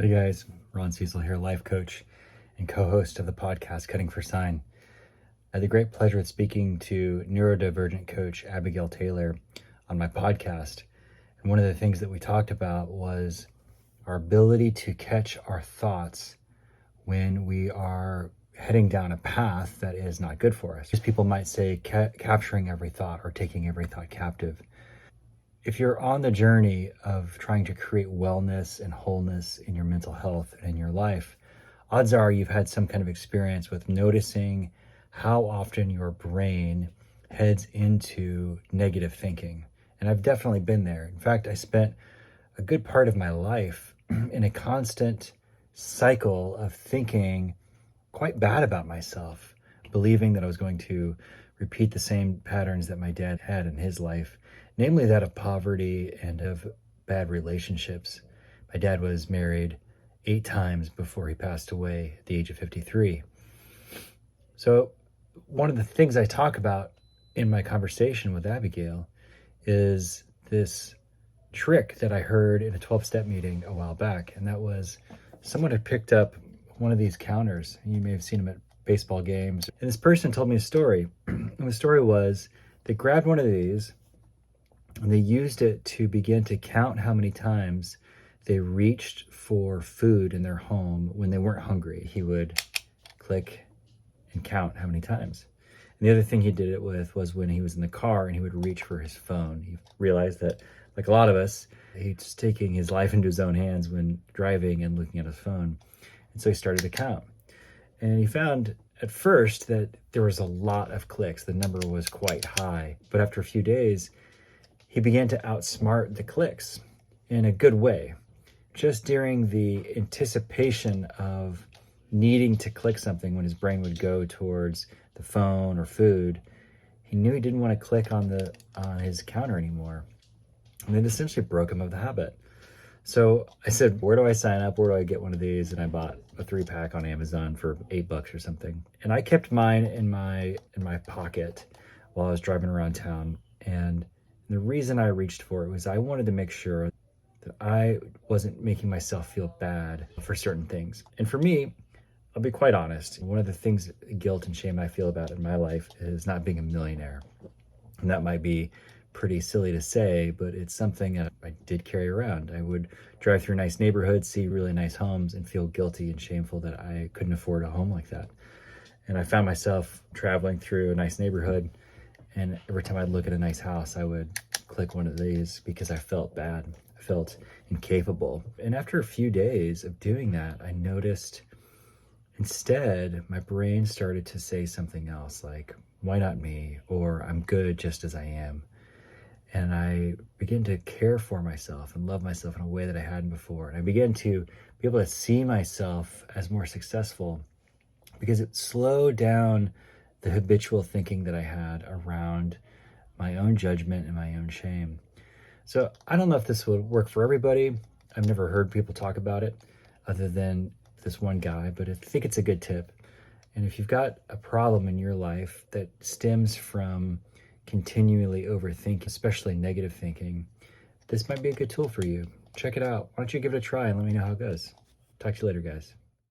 Hey guys, Ron Cecil here, life coach and co-host of the podcast Cutting for Sign. I had the great pleasure of speaking to neurodivergent coach Abigail Taylor on my podcast. And one of the things that we talked about was our ability to catch our thoughts when we are heading down a path that is not good for us. As people might say, capturing every thought or taking every thought captive. If you're on the journey of trying to create wellness and wholeness in your mental health and in your life, odds are you've had some kind of experience with noticing how often your brain heads into negative thinking. And I've definitely been there. In fact, I spent a good part of my life in a constant cycle of thinking quite bad about myself, believing that I was going to repeat the same patterns that my dad had in his life, namely that of poverty and of bad relationships. My dad was married 8 times before he passed away at the age of 53. So one of the things I talk about in my conversation with Abigail is this trick that I heard in a 12-step meeting a while back, and that was someone had picked up one of these counters. You may have seen them at baseball games. And this person told me a story. And the story was they grabbed one of these and they used it to begin to count how many times they reached for food in their home when they weren't hungry. He would click and count how many times. And the other thing he did it with was when he was in the car and he would reach for his phone. He realized that, like a lot of us, he's taking his life into his own hands when driving and looking at his phone. And so he started to count. And he found at first that there was a lot of clicks. The number was quite high. But after a few days, he began to outsmart the clicks in a good way. Just during the anticipation of needing to click something when his brain would go towards the phone or food, he knew he didn't want to click on his counter anymore. And it essentially broke him of the habit. So I said, where do I sign up? Where do I get one of these? And I bought a 3-pack on Amazon for $8 or something. And I kept mine in my pocket while I was driving around town. And the reason I reached for it was I wanted to make sure that I wasn't making myself feel bad for certain things. And for me, I'll be quite honest, one of the things, guilt and shame I feel about in my life is not being a millionaire. And that might be pretty silly to say, but it's something that I did carry around. I would drive through nice neighborhoods, see really nice homes, and feel guilty and shameful that I couldn't afford a home like that. And I found myself traveling through a nice neighborhood, and every time I'd look at a nice house, I would click one of these because I felt bad. I felt incapable. And after a few days of doing that, I noticed instead my brain started to say something else like, why not me? Or I'm good just as I am. And I began to care for myself and love myself in a way that I hadn't before. And I began to be able to see myself as more successful because it slowed down the habitual thinking that I had around my own judgment and my own shame. So I don't know if this would work for everybody. I've never heard people talk about it other than this one guy, but I think it's a good tip. And if you've got a problem in your life that stems from continually overthinking, especially negative thinking, this might be a good tool for you. Check it out. Why don't you give it a try and let me know how it goes. Talk to you later, guys.